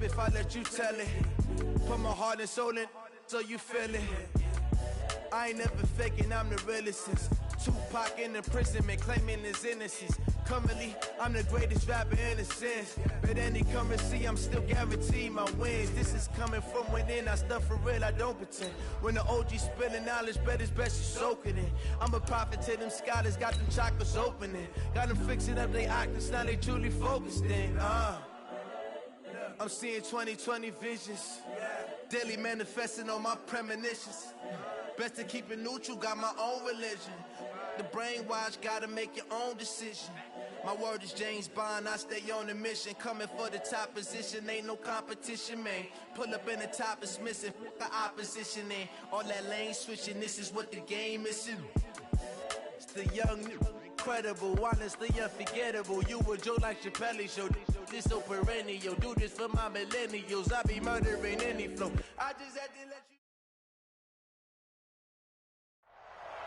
if I let you tell it. Put my heart and soul in so you feel it. I ain't never faking, I'm the realest since Tupac in imprisonment, claiming his innocence. Currently, I'm the greatest rapper in a sense. But any currency, I'm still guaranteed my wins. This is coming from within, I stuff for real, I don't pretend. When the OG spilling knowledge, bet it's best you soak it in. I'm a prophet to them scholars, got them chakras opening. Got them fixing up they octaves, now they truly focused in. I'm seeing 2020 visions. Daily manifesting on my premonitions. Best to keep it neutral, got my own religion. The brainwash, gotta make your own decision. My word is James Bond, I stay on the mission. Coming for the top position, ain't no competition, man. Pull up in the top, it's missing, the opposition in. All that lane switching, this is what the game is. It's the young, incredible, honestly unforgettable. You a Joe like Chappelle show. This so perennial, do this for my millennials. I be murdering any flow. I just had to let you.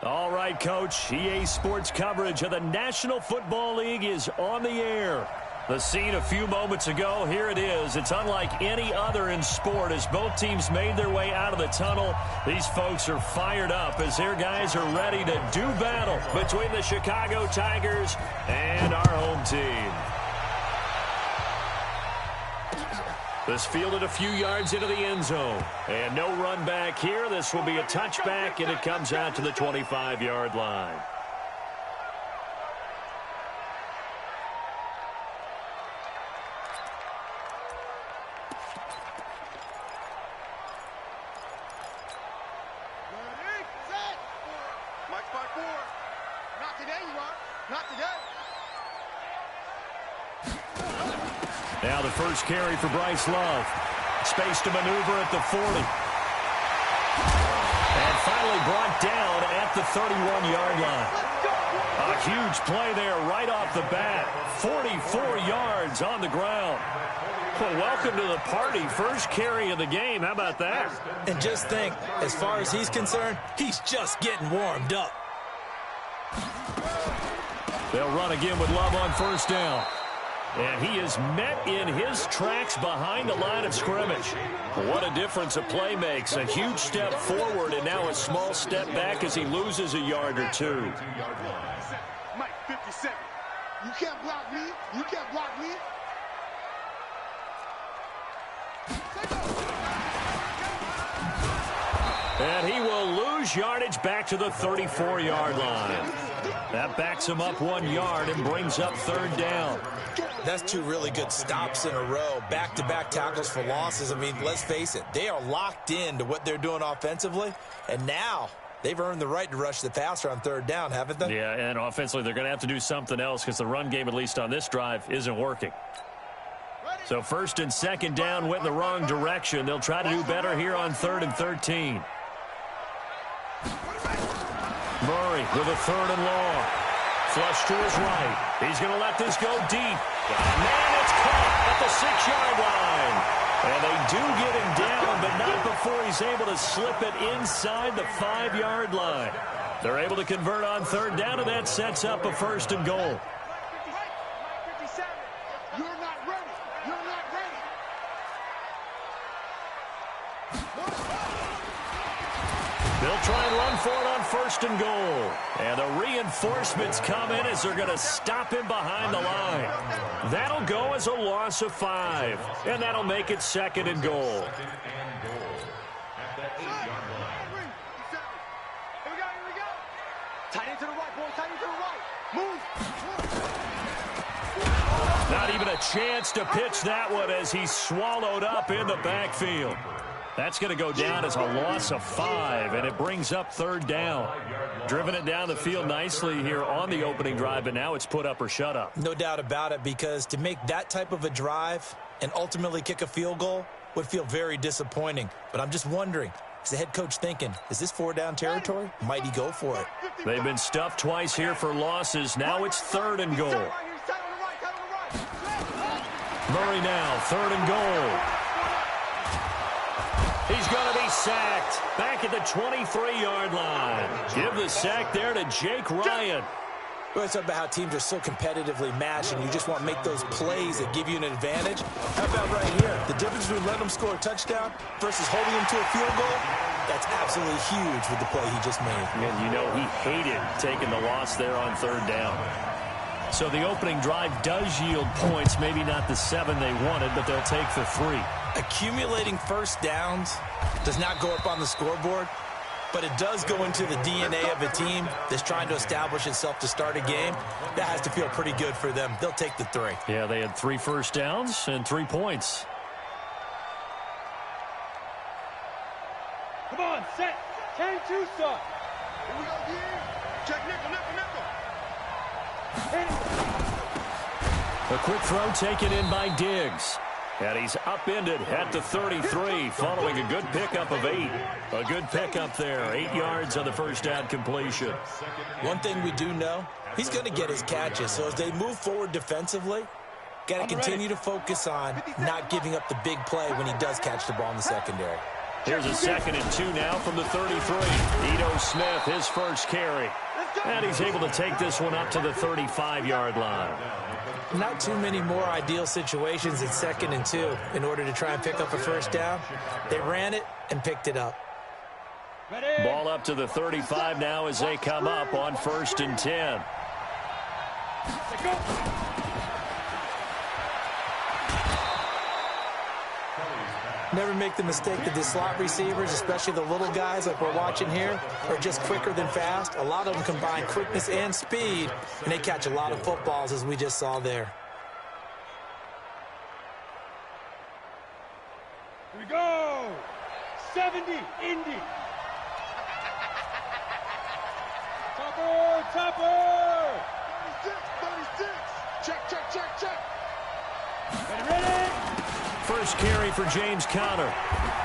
All right, Coach. EA Sports coverage of the National Football League is on the air. The scene a few moments ago, here it is. It's unlike any other in sport as both teams made their way out of the tunnel. These folks are fired up as their guys are ready to do battle between the Chicago Tigers and our home team. This fielded a few yards into the end zone. And no run back here. This will be a touchback, and it comes out to the 25-yard line. Now the first carry for Bryce Love. Space to maneuver at the 40. And finally brought down at the 31-yard line. A huge play there right off the bat. 44 yards on the ground. Well, welcome to the party. First carry of the game. How about that? And just think, as far as he's concerned, he's just getting warmed up. They'll run again with Love on first down. And he is met in his tracks behind the line of scrimmage. What a difference a play makes. A huge step forward and now a small step back as he loses a yard or two. Mike, 57. You can't block me. You can't block me. And he will lose yardage back to the 34-yard line. That backs him up 1 yard and brings up third down. That's two really good stops in a row. Back-to-back tackles for losses. I mean, let's face it, they are locked in to what they're doing offensively. And now they've earned the right to rush the passer on third down, haven't they? Yeah, and offensively they're going to have to do something else because the run game, at least on this drive, isn't working. So first and second down went in the wrong direction. They'll try to do better here on 3rd and 13. Murray with a 3rd and long. Flush to his right. He's going to let this go deep. Man, it's caught at the 6-yard line. And they do get him down, but not before he's able to slip it inside the 5-yard line. They're able to convert on third down, and that sets up a 1st and goal. They'll try and run for it on 1st and goal. And the reinforcements come in as they're going to stop him behind the line. That'll go as a loss of 5. And that'll make it 2nd and goal. Tight end to the right, boy. Tight end to the right. Move. Not even a chance to pitch that one as he's swallowed up in the backfield. That's going to go down as a loss of 5, and it brings up 3rd down. Driven it down the field nicely here on the opening drive, but now it's put up or shut up. No doubt about it, because to make that type of a drive and ultimately kick a field goal would feel very disappointing. But I'm just wondering, is the head coach thinking, is this 4-down territory? Might he go for it? They've been stuffed twice here for losses. Now it's 3rd and goal. Murray now, 3rd and goal. He's going to be sacked back at the 23-yard line. Give the sack there to Jake Ryan. We always talk about how teams are so competitively matched, and you just want to make those plays that give you an advantage. How about right here? The difference between letting them score a touchdown versus holding them to a field goal, that's absolutely huge with the play he just made. And you know he hated taking the loss there on third down. So the opening drive does yield points, maybe not the 7 they wanted, but they'll take the 3. Accumulating first downs does not go up on the scoreboard, but it does go into the DNA of a team that's trying to establish itself to start a game. That has to feel pretty good for them. They'll take the 3. Yeah, they had 3 first downs and 3 points. Come on, set. 10-2 start. Here we go, D. Check nickel, nickel, nickel. A quick throw taken in by Diggs. And he's upended at the 33 following a good pickup of 8. A good pickup there. 8 yards on the first down completion. One thing we do know, he's going to get his catches. So as they move forward defensively, got to continue to focus on not giving up the big play when he does catch the ball in the secondary. Here's a 2nd and 2 now from the 33. Ito Smith, his first carry. And he's able to take this one up to the 35-yard line. Not too many more ideal situations in 2nd and 2 in order to try and pick up a first down. They ran it and picked it up. Ball up to the 35 now as they come up on 1st and 10. Never make the mistake that the slot receivers, especially the little guys like we're watching here, are just quicker than fast. A lot of them combine quickness and speed, and they catch a lot of footballs, as we just saw there. Here we go. 70, Indy. Topper, topper. 36. Check, check, check, check. Ready? First carry for James Conner.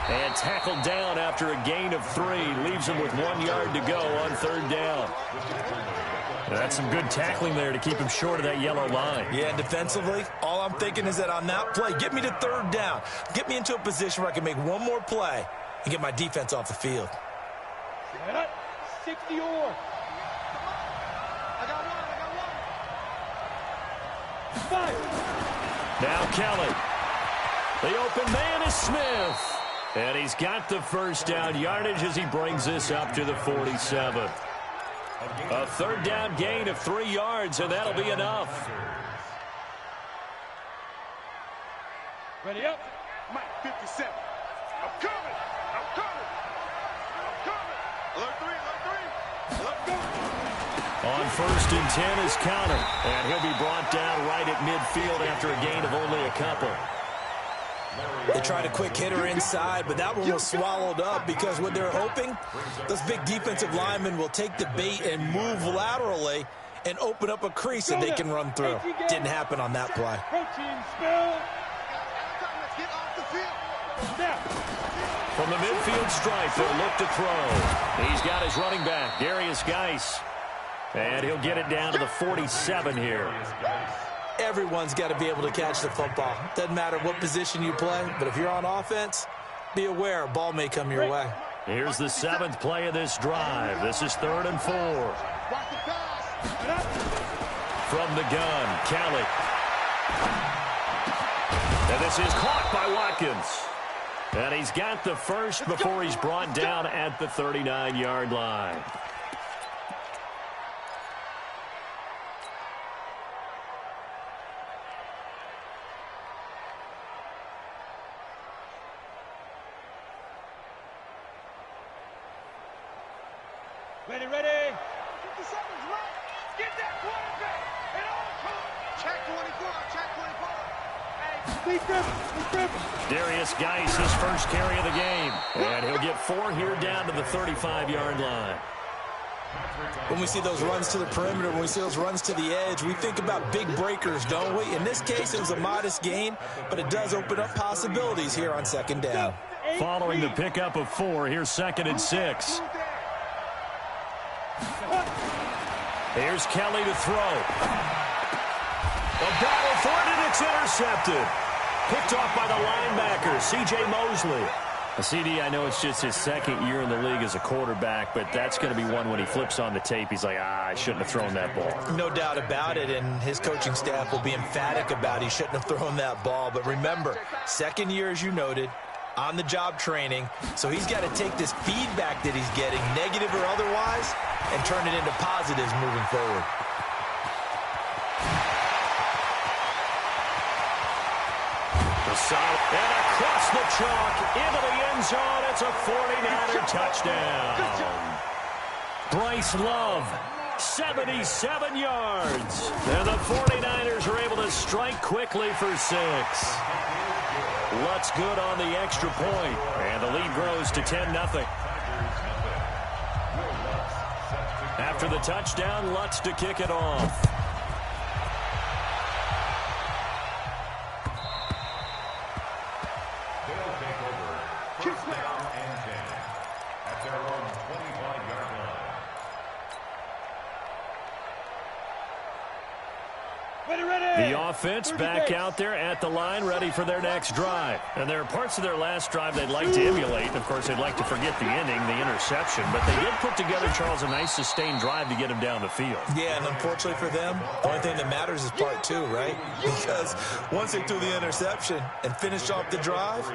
And tackled down after a gain of 3. Leaves him with 1 yard to go on 3rd down. That's some good tackling there to keep him short of that yellow line. Yeah, and defensively, all I'm thinking is that on that play, get me to 3rd down. Get me into a position where I can make one more play and get my defense off the field. 60 or. I got one. 5. Now Kelly. The open man is Smith. And he's got the first down yardage as he brings this up to the 47. A 3rd down gain of 3 yards, and that'll be enough. Ready up. Mike 57. I'm coming. I'm coming. I'm coming. Alert 3, alert 3. Let's go. On 1st and 10 is Conner. And he'll be brought down right at midfield after a gain of only a couple. They tried a quick hitter inside, but that one was swallowed up because what they're hoping, those big defensive linemen will take the bait and move laterally and open up a crease that they can run through. Didn't happen on that play. Protein spill. From the midfield stripe, they'll look to throw. He's got his running back, Darius Geis. And he'll get it down to the 47 here. Everyone's got to be able to catch the football. Doesn't matter what position you play, but if you're on offense, be aware a ball may come your way. Here's the 7th play of this drive. This is 3rd and 4. From the gun, Kelly. And this is caught by Watkins. And he's got the first before he's brought down at the 39-yard line. Ready, ready. 57's right. Get that quarterback. It all comes. Check 24. Check 24. Hey, Lee Griffin. Darius Geis, his first carry of the game. And he'll get 4 here down to the 35-yard line. When we see those runs to the perimeter, when we see those runs to the edge, we think about big breakers, don't we? In this case, it was a modest gain, but it does open up possibilities here on 2nd down. Following the pickup of 4, here's 2nd and 6. Here's Kelly to throw. A battle for it, and it's intercepted. Picked off by the linebacker, C.J. Mosley. CD, I know it's just his second year in the league as a quarterback, but that's going to be one when he flips on the tape. He's like, I shouldn't have thrown that ball. No doubt about it, and his coaching staff will be emphatic about he shouldn't have thrown that ball. But remember, second year, as you noted, on-the-job training, so he's got to take this feedback that he's getting, negative or otherwise, and turn it into positives moving forward. And across the chalk into the end zone. It's a 49er touchdown. Bryce Love, 77 yards. And the 49ers are able to strike quickly for 6. Lutz good on the extra point. And the lead grows to 10-0. After the touchdown, Lutz to kick it off. The offense back out there at the line, ready for their next drive. And there are parts of their last drive they'd like to emulate. Of course, they'd like to forget the ending, the interception. But they did put together, Charles, a nice sustained drive to get him down the field. Yeah, and unfortunately for them, the only thing that matters is part 2, right? Because once they threw the interception and finished off the drive,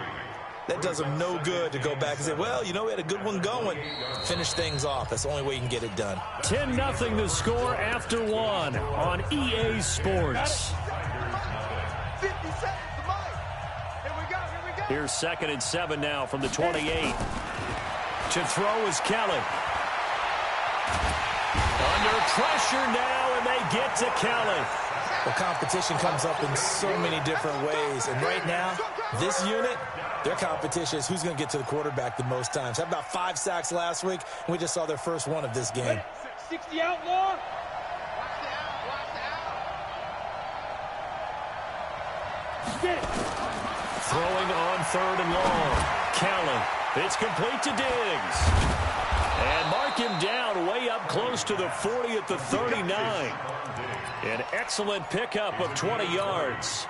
that does them no good to go back and say, well, you know, we had a good one going. Finish things off. That's the only way you can get it done. 10-0 the score after 1 on EA Sports. 50 seconds to Mike. Here we go, here we go. Here's 2nd and 7 now from the 28. To throw is Kelly. Under pressure now, and they get to Kelly. Well, competition comes up in so many different ways. And right now, this unit, their competition is who's going to get to the quarterback the most times. How about 5 sacks last week? And we just saw their first one of this game. 60 outlaw. Watch the out, Get it. Throwing on 3rd and long. Kelly. It's complete to Diggs. And mark him down way up close to the 40 at the 39. An excellent pickup of 20 yards.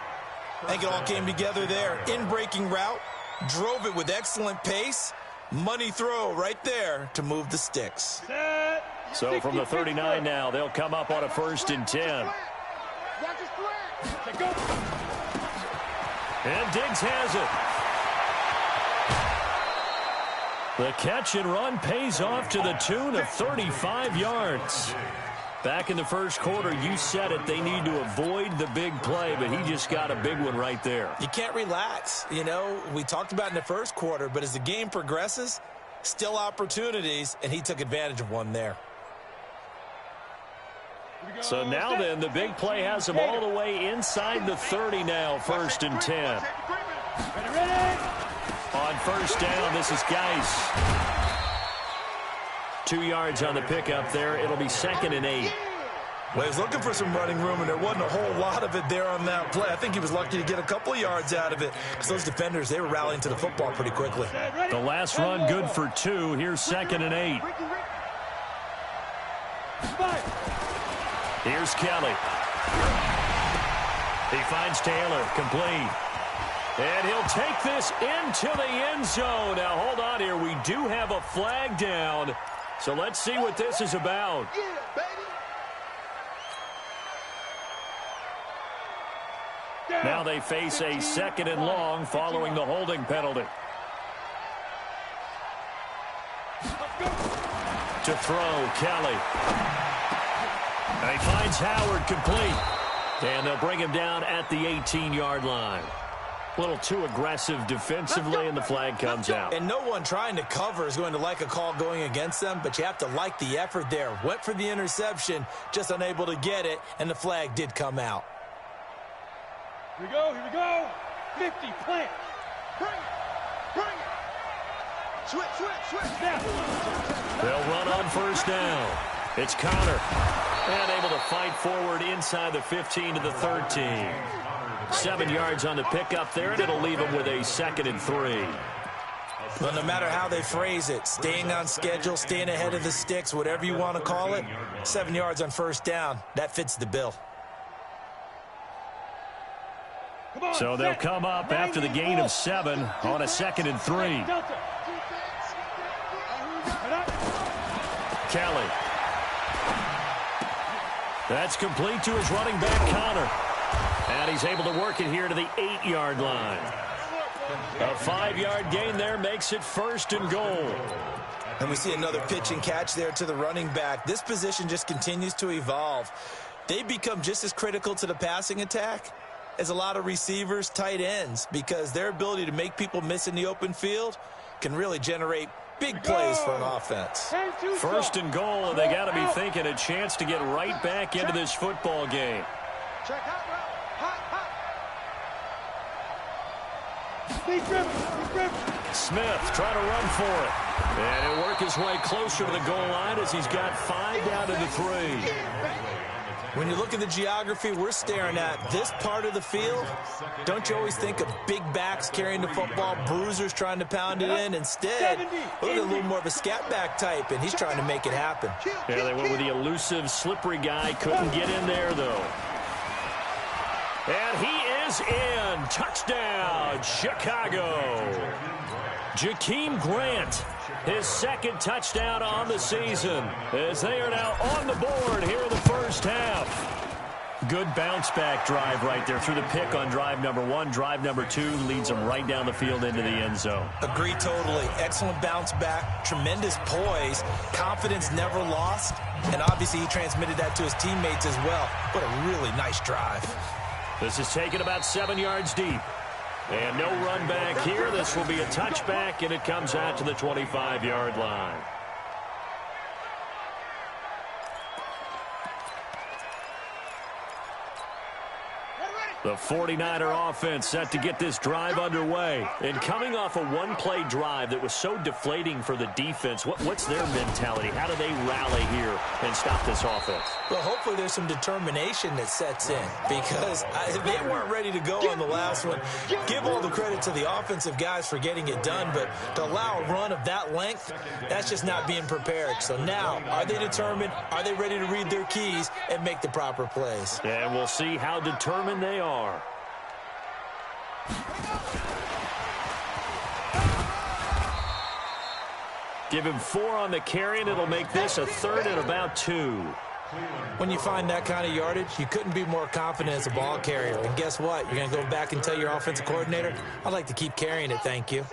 I think it all came together there. In-breaking route. Drove it with excellent pace. Money throw right there to move the sticks. So from the 39 now, they'll come up on a 1st and 10. And Diggs has it. The catch and run pays off to the tune of 35 yards. Back in the first quarter, you said it, they need to avoid the big play, but he just got a big one right there. You can't relax. You know, we talked about in the first quarter, but as the game progresses, still opportunities, and he took advantage of one there. So now then, the big play has him all the way inside the 30 now, 1st and 10. On 1st down, this is Geis. 2 yards on the pickup there. It'll be 2nd and 8. Well, he was looking for some running room, and there wasn't a whole lot of it there on that play. I think he was lucky to get a couple of yards out of it, because those defenders, they were rallying to the football pretty quickly. The last run good for 2. Here's 2nd and 8. Here's Kelly. He finds Taylor, complete. And he'll take this into the end zone. Now, hold on here. We do have a flag down. So let's see what this is about. Yeah, baby. Now they face a 2nd and long following the holding penalty. To throw, Kelly. And he finds Howard, complete. And they'll bring him down at the 18-yard line. A little too aggressive defensively, and the flag comes out. And no one trying to cover is going to like a call going against them, but you have to like the effort there. Went for the interception, just unable to get it, and the flag did come out. Here we go, here we go. 50, plant. Bring it, bring it. Switch. Now. They'll run on 1st down. It's Connor. And able to fight forward inside the 15 to the 13. 7 yards on the pickup there, and it'll leave them with a 2nd and 3. Well, no matter how they phrase it, staying on schedule, staying ahead of the sticks, whatever you want to call it, 7 yards on 1st down, that fits the bill. So they'll come up after the gain of 7 on a 2nd and 3. Kelly. That's complete to his running back, Connor. And he's able to work it here to the 8-yard line. A 5-yard gain there makes it 1st and goal. And we see another pitch and catch there to the running back. This position just continues to evolve. They become just as critical to the passing attack as a lot of receivers, tight ends, because their ability to make people miss in the open field can really generate big plays for an offense. 1st and goal, and they got to be thinking a chance to get right back into this football game. Check out, Smith trying to run for it. And he'll work his way closer to the goal line as he's got 5 down to the 3. When you look at the geography we're staring at, this part of the field, don't you always think of big backs carrying the football, bruisers trying to pound it in? Instead, look at a little more of a scat back type, and he's trying to make it happen. Yeah, they went with the elusive, slippery guy. Couldn't get in there, though. And he is in. Touchdown, Chicago. Jakeem Grant, his 2nd touchdown on the season, as they are now on the board here in the first half. Good bounce-back drive right there through the pick on drive number 1. Drive number 2 leads them right down the field into the end zone. Agree totally. Excellent bounce back, tremendous poise, confidence never lost, and obviously he transmitted that to his teammates as well. What a really nice drive. This is taken about 7 yards deep. And no run back here. This will be a touchback, and it comes out to the 25-yard line. The 49er offense set to get this drive underway. And coming off a one-play drive that was so deflating for the defense, what's their mentality? How do they rally here and stop this offense? Well, hopefully there's some determination that sets in, because they weren't ready to go on the last one. Give all the credit to the offensive guys for getting it done, but to allow a run of that length, that's just not being prepared. So now, are they determined? Are they ready to read their keys and make the proper plays? And we'll see how determined they are. Give him 4 on the carry, and it'll make this a 3rd and about 2. When you find that kind of yardage, you couldn't be more confident as a ball carrier. And guess what? You're going to go back and tell your offensive coordinator, I'd like to keep carrying it, thank you.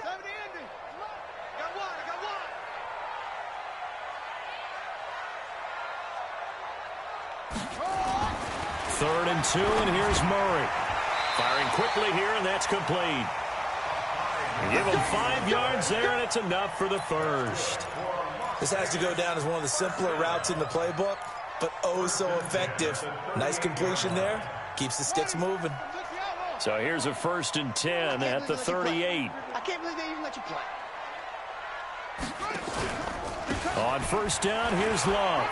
3rd and 2, and here's Murray. Firing quickly here, and that's complete. Give him 5 yards there, and it's enough for the first. This has to go down as one of the simpler routes in the playbook, but oh so effective. Nice completion there. Keeps the sticks moving. So here's a 1st and 10 at the 38. I can't believe they even let you play. On 1st down, here's Love.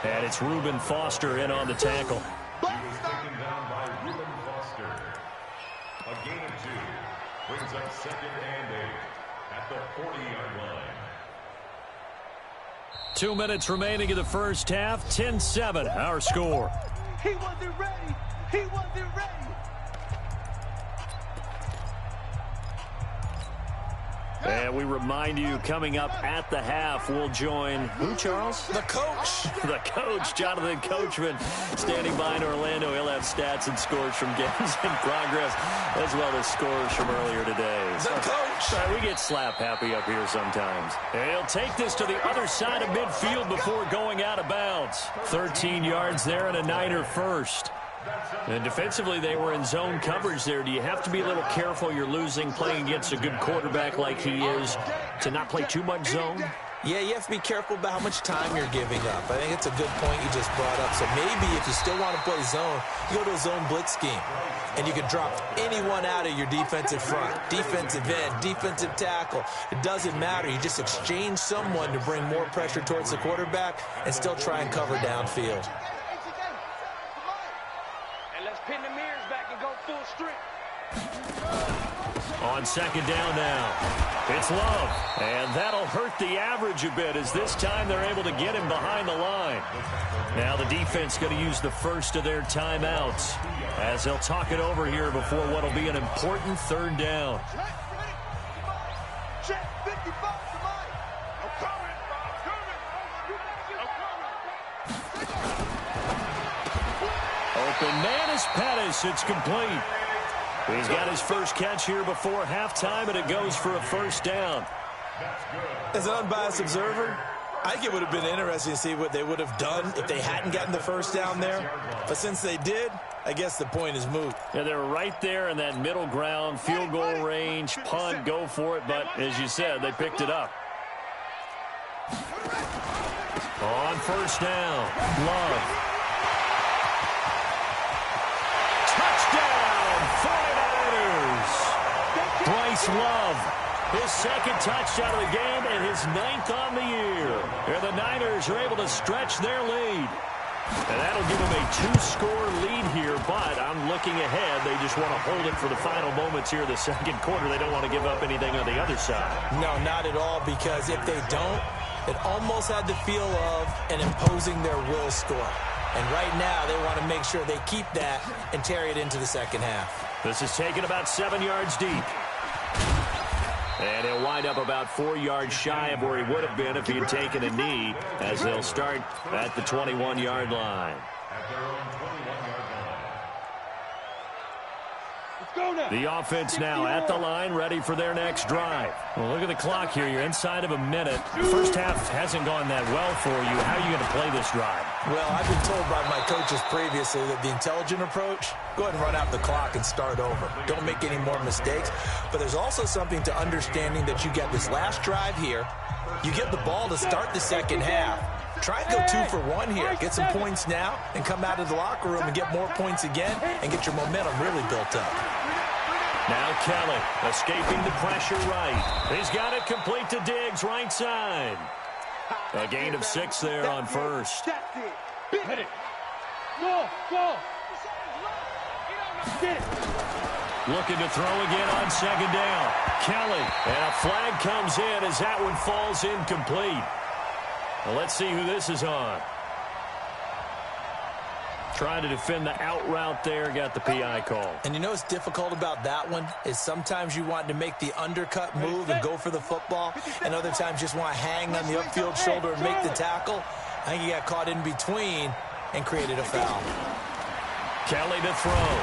And it's Reuben Foster in on the tackle. Taken down by Reuben Foster. A gain of 2 brings up 2nd and 8 at the 40-yard line. 2 minutes remaining in the first half. 10-7, our score. He wasn't ready. He wasn't ready. And we remind you, coming up at the half, we'll join who, Charles? The coach. The coach, Jonathan Coachman, standing by in Orlando. He'll have stats and scores from games in progress, as well as scores from earlier today. The coach. We get slap happy up here sometimes. And he'll take this to the other side of midfield before going out of bounds. 13 yards there and a Niner first. And defensively, they were in zone coverage there. Do you have to be a little careful? You're losing, playing against a good quarterback like he is, to not play too much zone? Yeah, you have to be careful about how much time you're giving up. I think it's a good point you just brought up. So maybe if you still want to play zone, you go to a zone blitz scheme. And you can drop anyone out of your defensive front, defensive end, defensive tackle. It doesn't matter. You just exchange someone to bring more pressure towards the quarterback and still try and cover downfield. And let's pin the mirrors back and go full strength. On second down now, it's Love. And that'll hurt the average a bit as this time they're able to get him behind the line. Now the defense going to use the first of their timeouts as they'll talk it over here before what will be an important third down. Open man is Pettis. It's complete. He's got his first catch here before halftime, and it goes for a first down. As an unbiased observer, I think it would have been interesting to see what they would have done if they hadn't gotten the first down there. But since they did, I guess the point is moot. Yeah, they were right there in that middle ground, field goal range, punt, go for it. But as you said, they picked it up. On first down, Love. Touchdown, 49ers. Bryce Love, his second touchdown of the game and his 9th on the year. And the Niners are able to stretch their lead. And that'll give them a 2-score lead here, but I'm looking ahead. They just want to hold it for the final moments here of the second quarter. They don't want to give up anything on the other side. No, not at all, because if they don't, it almost had the feel of an imposing their will score. And right now, they want to make sure they keep that and carry it into the second half. This is taken about 7 yards deep. And he'll wind up about 4 yards shy of where he would have been if he had taken a knee, as they'll start at the 21-yard line. At their own 21-yard line. Let's go now. The offense now at the line, ready for their next drive. Well, look at the clock here. You're inside of a minute. The first half hasn't gone that well for you. How are you going to play this drive? Well, I've been told by my coaches previously that the intelligent approach, go ahead and run out the clock and start over. Don't make any more mistakes. But there's also something to understanding that you get this last drive here. You get the ball to start the second half. Try and go 2 for 1 here. Get some points now and come out of the locker room and get more points again and get your momentum really built up. Now Kelly escaping the pressure right. He's got it complete to Diggs right side. A gain of 6 there on first. That's it. Hit it. Go. Get it. Looking to throw again on second down. Kelly, and a flag comes in as that one falls incomplete. Well, let's see who this is on. Trying to defend the out route there, got the PI call. And you know what's difficult about that one is sometimes you want to make the undercut move and go for the football, and other times just want to hang on the upfield shoulder and make the tackle. I think he got caught in between and created a foul. Kelly to throw.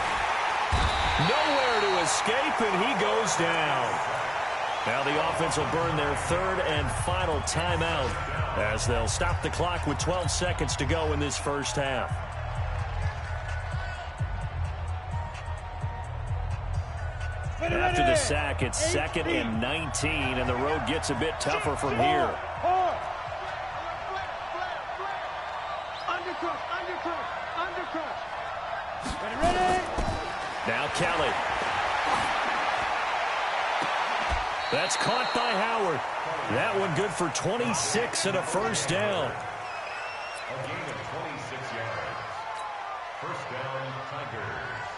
Nowhere to escape, and he goes down. Now the offense will burn their third and final timeout as they'll stop the clock with 12 seconds to go in this first half. After the sack, it's 2nd and 19, and the road gets a bit tougher from here. Undercut. Ready? Now Kelly. That's caught by Howard. That one good for 26 and a first down. A gain of 26 yards. First down, Tigers.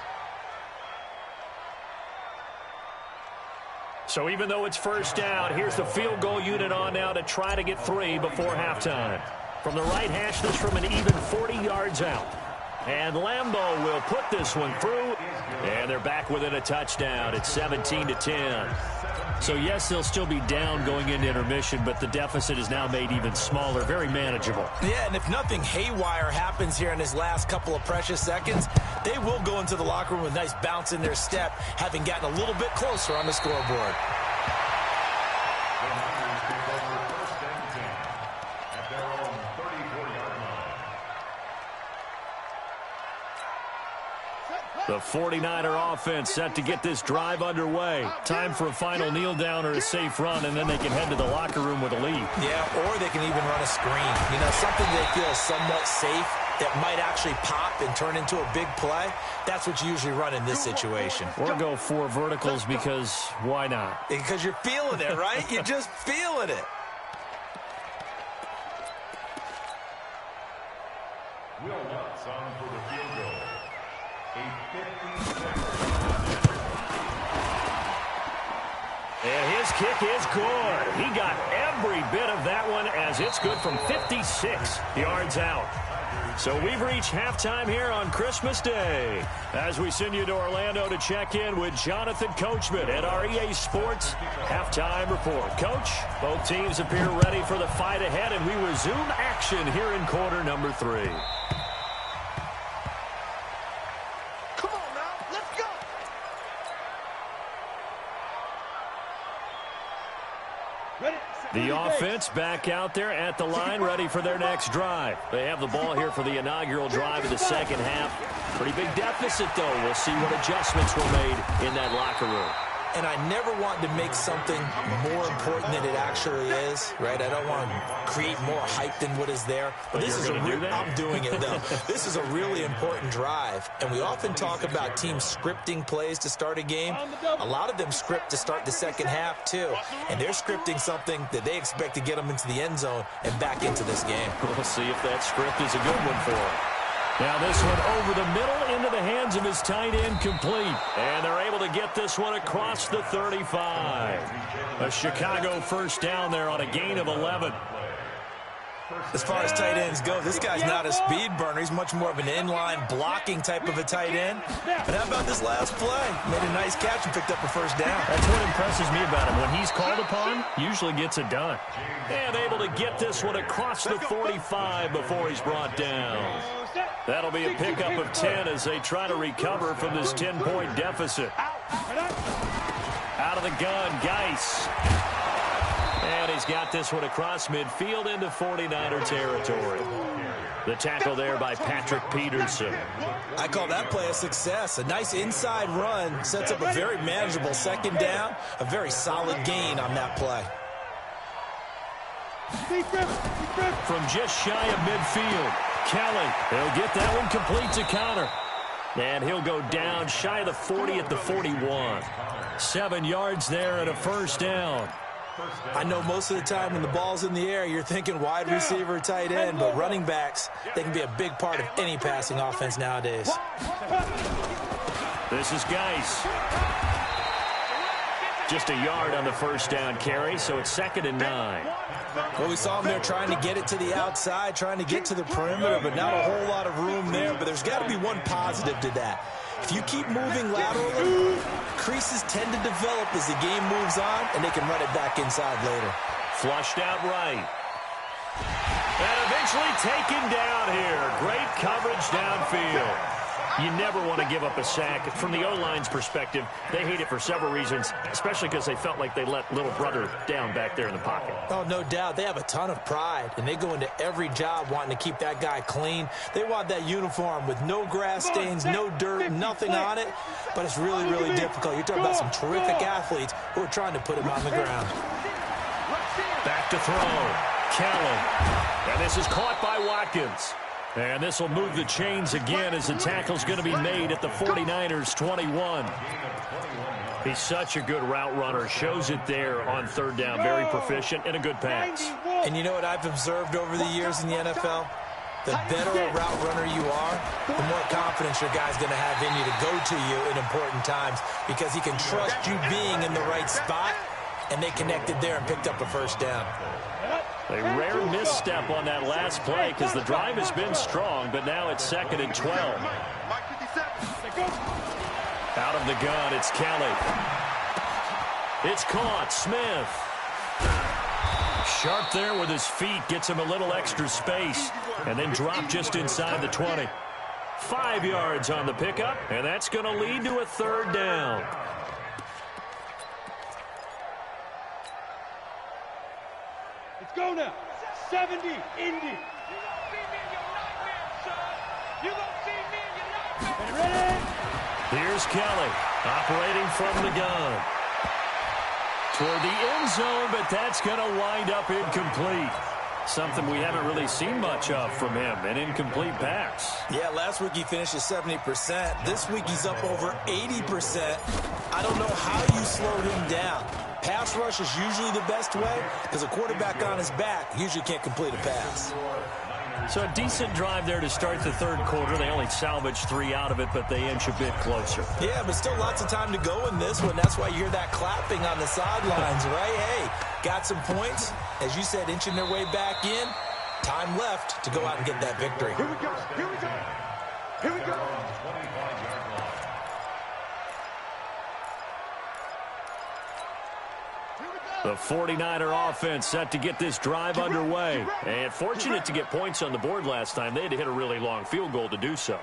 So even though it's first down, here's the field goal unit on now to try to get 3 before halftime. From the right hash, this from an even 40 yards out. And Lambeau will put this one through, and they're back within a touchdown. It's 17-10. So, yes, they'll still be down going into intermission, but the deficit is now made even smaller, very manageable. Yeah, and if nothing haywire happens here in his last couple of precious seconds, they will go into the locker room with a nice bounce in their step, having gotten a little bit closer on the scoreboard. The Niners take over first and 10 at their own 34-yard line. The 49er offense set to get this drive underway. Time for a final kneel down or a safe run, and then they can head to the locker room with a lead. Yeah, or they can even run a screen. You know, something they feel is somewhat safe that might actually pop and turn into a big play. That's what you usually run in this situation. Or go 4 verticals because why not? Because you're feeling it, right? You're just feeling it. Will Lutz on for the field goal. A 50-second. this kick is good. He got every bit of that one as it's good from 56 yards out. So we've reached halftime here on Christmas Day as we send you to Orlando to check in with Jonathan Coachman at our EA Sports Halftime Report. Coach, both teams appear ready for the fight ahead, and we resume action here in quarter number 3. Come on now, let's go. Ready? The offense back out there at the line, ready for their next drive. They have the ball here for the inaugural drive of the second half. Pretty big deficit, though. We'll see what adjustments were made in that locker room. And I never want to make something more important than it actually is, right? I don't want to create more hype than what is there. But this is I'm doing it, though. This is a really important drive. And we often talk about teams scripting plays to start a game. A lot of them script to start the second half, too. And they're scripting something that they expect to get them into the end zone and back into this game. We'll see if that script is a good one for them. Now this one over the middle into the hands of his tight end, complete. And they're able to get this one across the 35. A Chicago first down there on a gain of 11. As far as tight ends go, this guy's not a speed burner. He's much more of an inline blocking type of a tight end. But how about this last play? Made a nice catch and picked up a first down. That's what impresses me about him. When he's called upon, usually gets it done. And able to get this one across the 45 before he's brought down. That'll be a pickup of 10 as they try to recover from this 10-point deficit. Out of the gun, Geis. And he's got this one across midfield into 49er territory. The tackle there by Patrick Peterson. I call that play a success. A nice inside run sets up a very manageable second down. A very solid gain on that play. From just shy of midfield, Kelly, he'll get that one complete to Connor. And he'll go down shy of the 40 at the 41. 7 yards there and a first down. I know most of the time when the ball's in the air, you're thinking wide receiver, tight end, but running backs, they can be a big part of any passing offense nowadays. This is Geis. Just a yard on the first down carry, so it's 2nd and 9. Well, we saw him there trying to get it to the outside, trying to get to the perimeter, but not a whole lot of room there. But there's got to be one positive to that. If you keep moving laterally, creases tend to develop as the game moves on, and they can run it back inside later. Flushed out right. And eventually taken down here. Great coverage downfield. You never want to give up a sack. From the O-line's perspective, they hate it for several reasons, especially because they felt like they let little brother down back there in the pocket. Oh, no doubt. They have a ton of pride, and they go into every job wanting to keep that guy clean. They want that uniform with no grass stains, no dirt, nothing on it, but it's really, really difficult. You're talking about some terrific athletes who are trying to put him on the ground. Back to throw. Kelly. And this is caught by Watkins. And this will move the chains again as the tackle's going to be made at the 49ers 21. He's such a good route runner. Shows it there on 3rd down. Very proficient and a good pass. And you know what I've observed over the years in the NFL? The better a route runner you are, the more confidence your guy's going to have in you to go to you in important times because he can trust you being in the right spot, and they connected there and picked up a first down. A rare misstep on that last play because the drive has been strong, but now it's 2nd and 12. Out of the gun, it's Kelly. It's caught. Smith. Sharp there with his feet. Gets him a little extra space. And then drop just inside the 20. 5 yards on the pickup, and that's going to lead to a 3rd down. Go now. 70, Indy. You gonna see me in your nightmare, son. You gonna see me in your nightmare. Ready? Here's Kelly operating from the gun. Toward the end zone, but that's going to wind up incomplete. Something we haven't really seen much of from him, an incomplete pass. Yeah, last week he finished at 70%. This week he's up over 80%. I don't know how you slowed him down. Pass rush is usually the best way because a quarterback on his back usually can't complete a pass. So a decent drive there to start the third quarter. They only salvaged 3 out of it, but they inch a bit closer. Yeah, but still lots of time to go in this one. That's why you hear that clapping on the sidelines, right? Hey, got some points. As you said, inching their way back in. Time left to go out and get that victory. Here we go. Here we go. Here we go. The 49er offense set to get this drive underway. And fortunate to get points on the board last time. They had to hit a really long field goal to do so.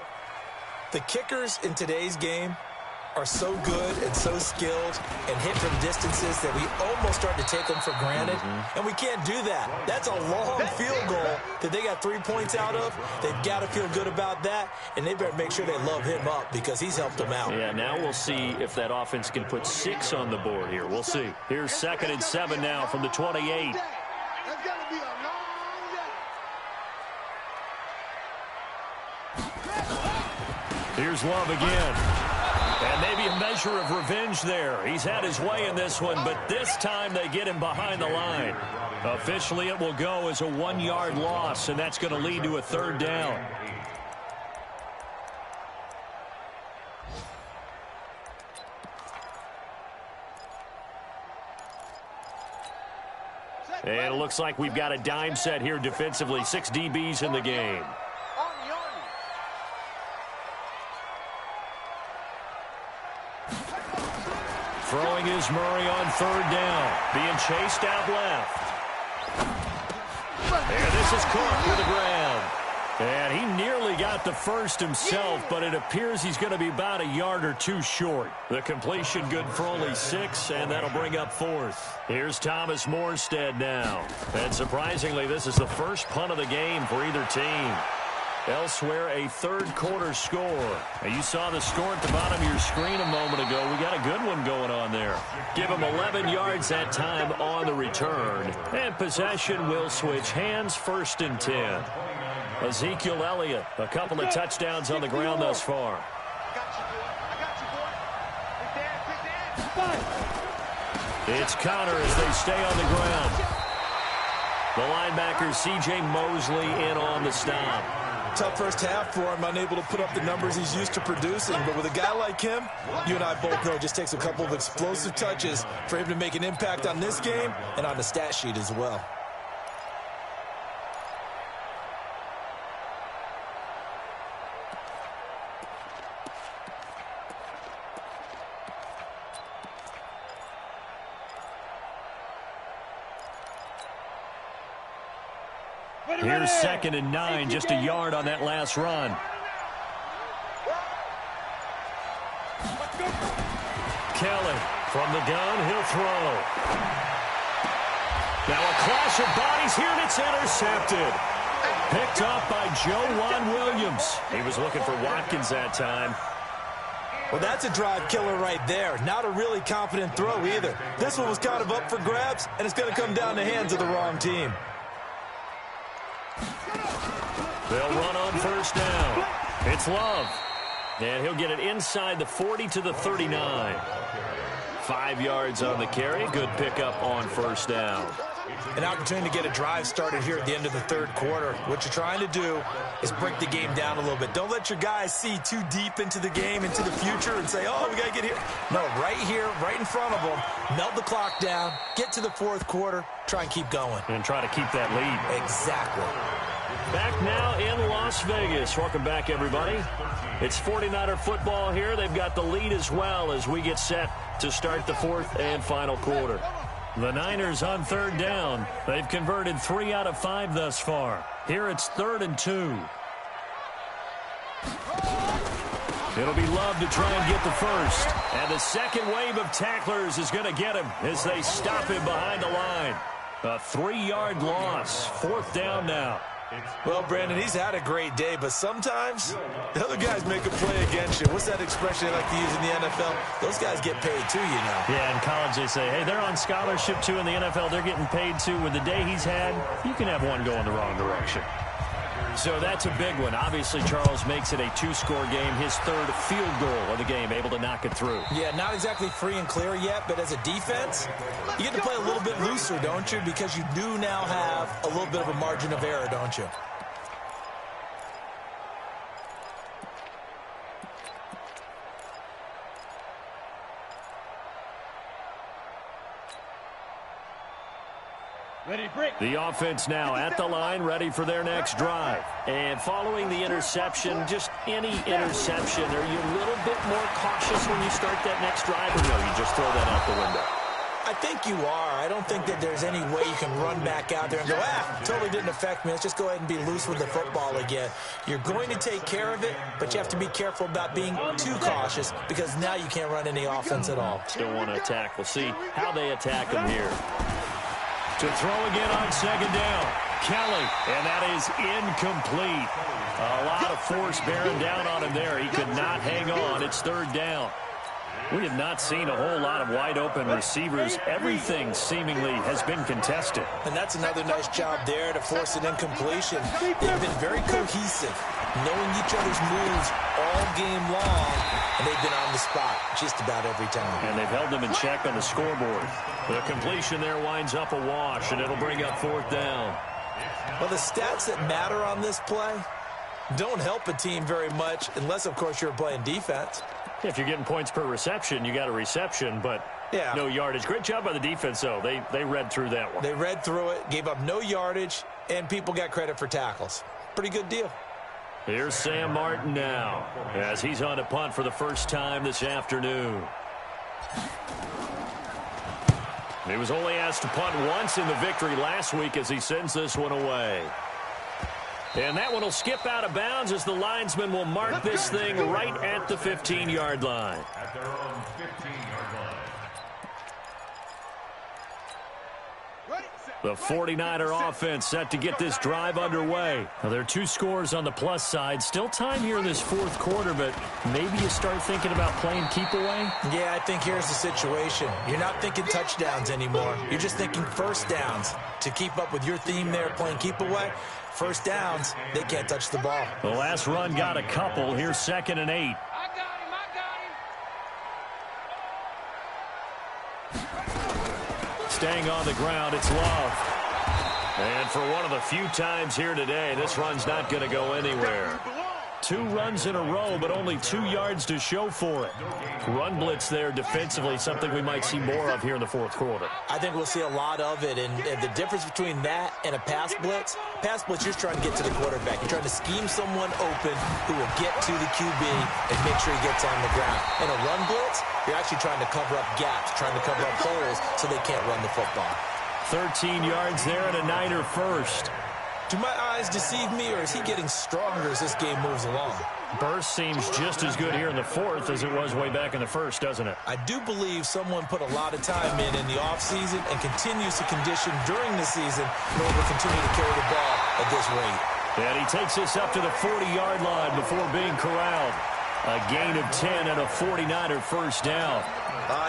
The kickers in today's game are so good and so skilled and hit from distances that we almost start to take them for granted. And we can't do that. That's a long field goal that they got 3 points out of. They've got to feel good about that, and they better make sure they love him up because he's helped them out. Yeah, now we'll see if that offense can put 6 on the board here. We'll see. Here's 2nd and 7 now from the 28. That's got to be a long day. Here's Love again. And maybe a measure of revenge there. He's had his way in this one, but this time they get him behind the line. Officially, it will go as a 1-yard loss, and that's going to lead to a 3rd down. And it looks like we've got a dime set here defensively. 6 DBs in the game. Throwing is Murray on 3rd down. Being chased out left. And this is Cook with the grab. And he nearly got the first himself, but it appears he's going to be about a yard or 2 short. The completion good for only 6, and that'll bring up 4th. Here's Thomas Morstead now. And surprisingly, this is the first punt of the game for either team. Elsewhere, a third quarter score. Now, you saw the score at the bottom of your screen a moment ago. We got a good one going on there. Give them 11 yards that time on the return. And possession will switch hands, 1st and 10. Ezekiel Elliott, a couple of touchdowns on the ground thus far. It's Connor as they stay on the ground. The linebacker, C.J. Mosley, in on the stop. Tough first half for him, unable to put up the numbers he's used to producing. But with a guy like him, you and I both know it just takes a couple of explosive touches for him to make an impact on this game and on the stat sheet as well. Here's 2nd and 9, just a yard on that last run. Kelly from the gun, he'll throw. Now a clash of bodies here, and it's intercepted. Picked up by Joe Williams. He was looking for Watkins that time. Well, that's a drive killer right there. Not a really confident throw either. This one was kind of up for grabs, and it's going to come down the hands of the wrong team. They'll run on 1st down. It's Love. And he'll get it inside the 40 to the 39. 5 yards on the carry. Good pickup on 1st down. An opportunity to get a drive started here at the end of the third quarter. What you're trying to do is break the game down a little bit. Don't let your guys see too deep into the game, into the future, and say, oh, we got to get here. No, right here, right in front of them. Melt the clock down, get to the 4th quarter, try and keep going. And try to keep that lead. Exactly. Back now in Las Vegas. Welcome back, everybody. It's 49er football here. They've got the lead as well as we get set to start the 4th and final quarter. The Niners on 3rd down. They've converted 3 out of 5 thus far. Here it's 3rd and 2. It'll be Love to try and get the first. And the second wave of tacklers is going to get him as they stop him behind the line. A 3-yard loss. 4th down now. Well, Brandon, he's had a great day, but sometimes the other guys make a play against you. What's that expression they like to use in the NFL? Those guys get paid too, you know. Yeah, in college they say, hey, they're on scholarship too. In the NFL, they're getting paid too. With the day he's had, you can have one going the wrong direction. So that's a big one. Obviously, Charles makes it a 2-score game. His 3rd field goal of the game, able to knock it through. Yeah, not exactly free and clear yet, but as a defense, you get to play a little bit looser, don't you? Because you do now have a little bit of a margin of error, don't you? The offense now at the line, ready for their next drive. And following the interception, just any interception, are you a little bit more cautious when you start that next drive, or no, you just throw that out the window? I think you are. I don't think that there's any way you can run back out there and go, totally didn't affect me. Let's just go ahead and be loose with the football again. You're going to take care of it, but you have to be careful about being too cautious because now you can't run any offense at all. Still want to attack. We'll see how they attack him here. To throw again on second down. Kelly, and that is incomplete. A lot of force bearing down on him there. He could not hang on. It's third down. We have not seen a whole lot of wide-open receivers. Everything seemingly has been contested. And that's another nice job there to force an incompletion. They've been very cohesive, knowing each other's moves all game long, and they've been on the spot just about every time. And they've held them in check on the scoreboard. The completion there winds up a wash, and it'll bring up fourth down. Well, the stats that matter on this play don't help a team very much unless, of course, you're playing defense. If you're getting points per reception, you got a reception, but no yardage. Great job by the defense, though. They read through that one. They read through it, gave up no yardage, and people got credit for tackles. Pretty good deal. Here's Sam Martin now as he's on a punt for the first time this afternoon. He was only asked to punt once in the victory last week as he sends this one away. And that one will skip out of bounds as the linesman will mark this thing right at the 15-yard line. At their own 15-yard line. The 49er offense set to get this drive underway. Now, there are two scores on the plus side. Still time here in this fourth quarter, but maybe you start thinking about playing keep away? Yeah, I think here's the situation. You're not thinking touchdowns anymore. You're just thinking first downs. To keep up with your theme there, playing keep away, first downs, they can't touch the ball. The last run got a couple. Here's 2nd and 8. Staying on the ground, it's Love. And for one of the few times here today, this run's not going to go anywhere. 2 runs in a row, but only 2 yards to show for it. Run blitz there defensively, something we might see more of here in the fourth quarter. I think we'll see a lot of it, and the difference between that and a pass blitz, you're trying to get to the quarterback. You're trying to scheme someone open who will get to the QB and make sure he gets on the ground. In a run blitz, you're actually trying to cover up gaps, trying to cover up holes so they can't run the football. 13 yards there and a Niner first. Do my eyes deceive me, or is he getting stronger as this game moves along? Burst seems just as good here in the fourth as it was way back in the first, doesn't it? I do believe someone put a lot of time in the offseason and continues to condition during the season in order to continue to carry the ball at this rate. And he takes us up to the 40-yard line before being corralled. A gain of 10 and a 49er first down.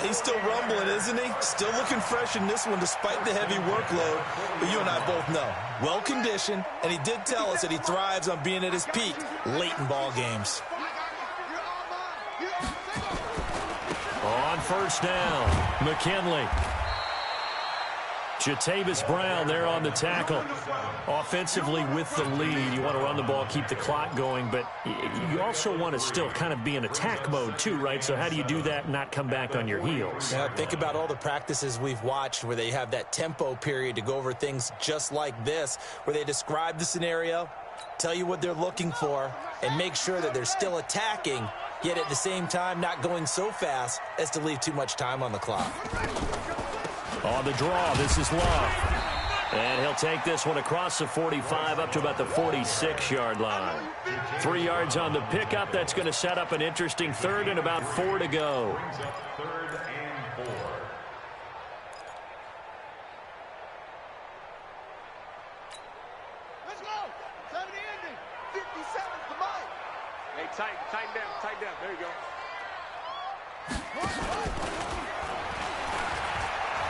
He's still rumbling, isn't he? Still looking fresh in this one despite the heavy workload. But you and I both know, well-conditioned, and he did tell us that he thrives on being at his peak late in ball games. On first down, McKinley. Jatavis Brown there on the tackle. Offensively with the lead, you want to run the ball, keep the clock going, but you also want to still kind of be in attack mode too, right? So how do you do that and not come back on your heels? Now, think about all the practices we've watched where they have that tempo period to go over things just like this, where they describe the scenario, tell you what they're looking for, and make sure that they're still attacking, yet at the same time not going so fast as to leave too much time on the clock. On the draw, this is Love. And he'll take this one across the 45 up to about the 46-yard line. 3 yards on the pickup. That's going to set up an interesting third and about 4 to go. Third and 4. Let's go. 70 ending. 57's the mic. Hey, tighten down. There you go.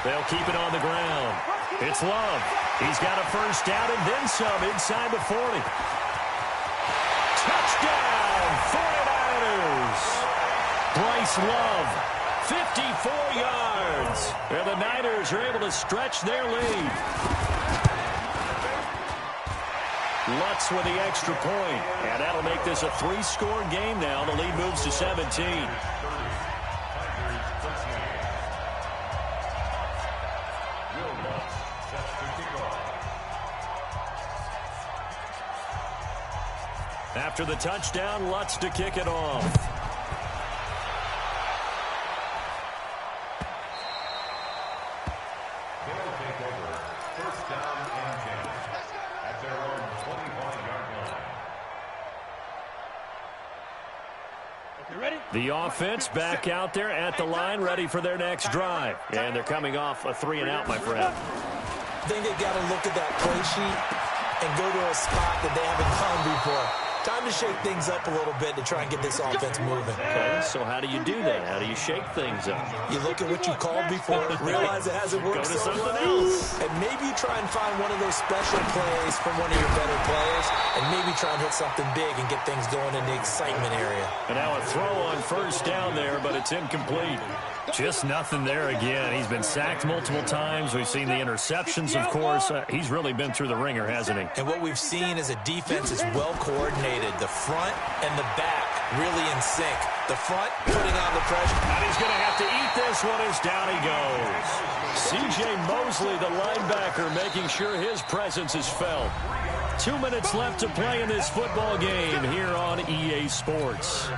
They'll keep it on the ground. It's Love. He's got a first down and then some inside the 40. Touchdown, 49ers. Bryce Love, 54 yards. And the Niners are able to stretch their lead. Lutz with the extra point. And that'll make this a 3-score game now. The lead moves to 17. After the touchdown, Lutz to kick it off. They'll take over. First down and 10 at their own 25-yard line. You ready? The offense back out there at the line, ready for their next drive. And they're coming off a 3-and-out, my friend. I think they got to look at that play sheet and go to a spot that they haven't gone before. Time to shake things up a little bit to try and get this offense moving. Okay, so how do you do that? How do you shake things up? You look at what you called before, realize it hasn't worked Go to so something well, else. and maybe you try and find one of those special plays from one of your better players, and maybe try and hit something big and get things going in the excitement area. And now a throw on first down there, but it's incomplete. Just nothing there again. He's been sacked multiple times. We've seen the interceptions, of course. He's really been through the ringer, hasn't he? And what we've seen is a defense is well coordinated. The front and the back really in sync. The front putting on the pressure. And he's going to have to eat this one as down he goes. C.J. Mosley, the linebacker, making sure his presence is felt. 2 minutes left to play in this football game here on EA Sports.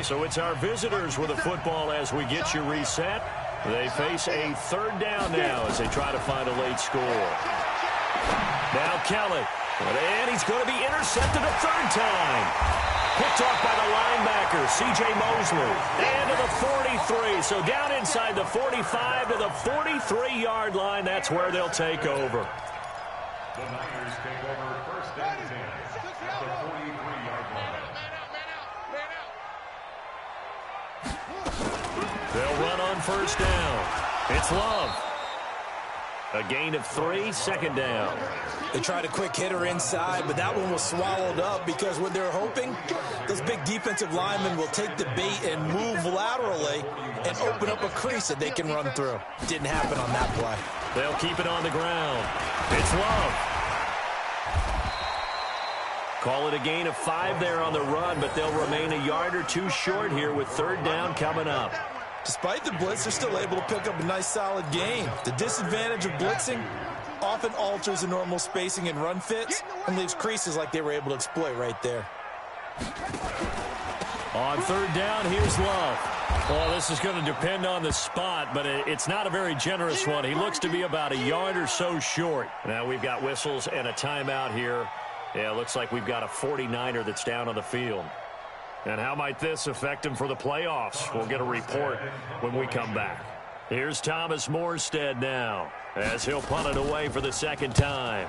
So it's our visitors with the football as we get you reset. They face a third down now as they try to find a late score. Now Kelly. And he's going to be intercepted a third time. Picked off by the linebacker, C.J. Mosley. And to the 43. So down inside the 45 to the 43-yard line. That's where they'll take over. The Niners take over first and 10 at the 43-yard line. They'll run on first down. It's Love. A gain of 3, second down. They tried a quick hitter inside, but that one was swallowed up because what they're hoping, those big defensive linemen will take the bait and move laterally and open up a crease that they can run through. Didn't happen on that play. They'll keep it on the ground. It's Love. Call it a gain of 5 there on the run, but they'll remain a yard or two short here with third down coming up. Despite the blitz, they're still able to pick up a nice solid gain. The disadvantage of blitzing often alters the normal spacing and run fits and leaves creases like they were able to exploit right there. On third down, here's Love. Well, this is going to depend on the spot, but it's not a very generous one. He looks to be about a yard or so short. Now we've got whistles and a timeout here. Yeah, it looks like we've got a 49er that's down on the field. And how might this affect him for the playoffs? We'll get a report when we come back. Here's Thomas Morstead now as he'll punt it away for the second time.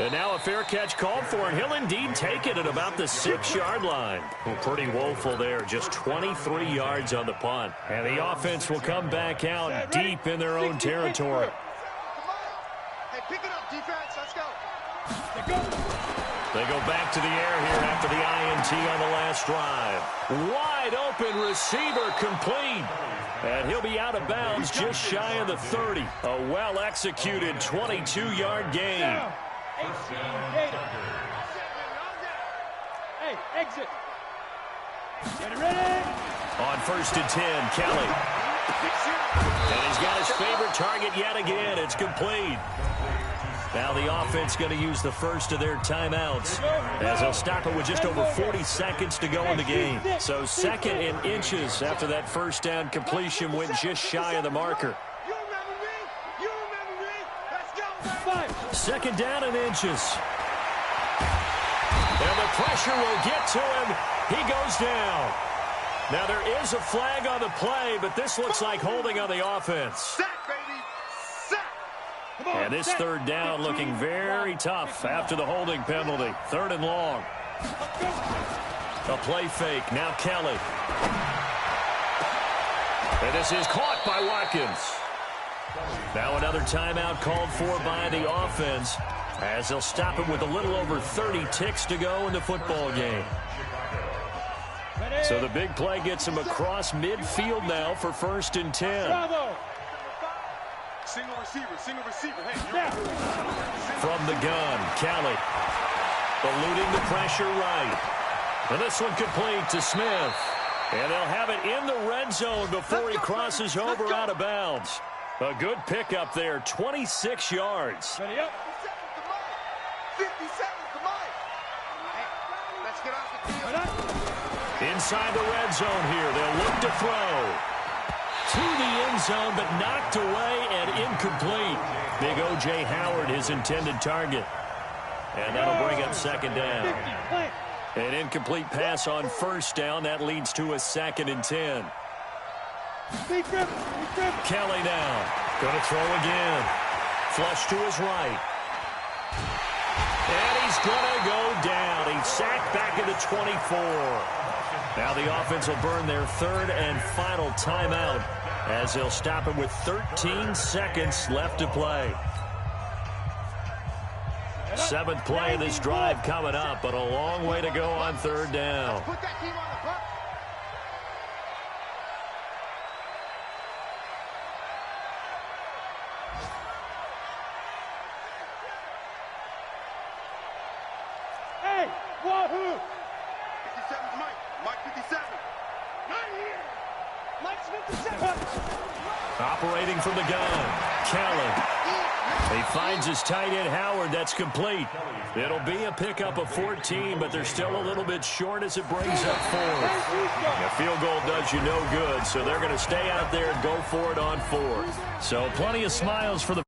And now a fair catch called for, and he'll indeed take it at about the 6-yard line. Well, pretty woeful there, just 23 yards on the punt. And the offense will come back out deep in their own territory. Hey, pick it up, defense. Let's go. They go back to the air here after the INT on the last drive. Wide open receiver complete. And he'll be out of bounds just shy of the 30. A well-executed 22-yard gain. Hey, exit. Get ready. On first and 10, Kelly. And he's got his favorite target yet again. It's complete. Now the offense going to use the first of their timeouts as they'll stop it with just over 40 seconds to go in the game. So second and inches after that first down completion went just shy of the marker. You remember me? You remember me? Let's go. Second down and inches. And the pressure will get to him. He goes down. Now there is a flag on the play, but this looks like holding on the offense. Sack, baby. Sack. And this third down looking very tough after the holding penalty. Third and long. A play fake. Now Kelly. And this is caught by Watkins. Now another timeout called for by the offense as they'll stop it with a little over 30 ticks to go in the football game. So the big play gets him across midfield now for first and 10. Bravo. Single receiver. Hey, From the gun, Kelly. Eluding the pressure right. And this one complete to Smith. And they'll have it in the red zone before he crosses over out of bounds. A good pickup there, 26 yards. Ready up. 57's the mic. Hey, let's get off the field. Inside the red zone here, they'll look to throw. To the end zone, but knocked away and incomplete. Big O.J. Howard, his intended target. And that'll bring up second down. An incomplete pass on first down. That leads to a 2nd and 10. Kelly now. Going to throw again. Flush to his right. And he's going to go down. He's sacked back into 24. Now the offense will burn their 3rd and final timeout as they'll stop it with 13 seconds left to play. 7th play of this drive coming up, but a long way to go on 3rd down. Put that team on the clock. Hey, wahoo! 57's Mike. Mike 57. Not here. Mike's 57. Operating from the gun, Kelly. He finds his tight end, Howard. That's complete. It'll be a pickup of 14, but they're still a little bit short as it brings up 4th. A field goal does you no good, so they're going to stay out there and go for it on 4th. So plenty of smiles for the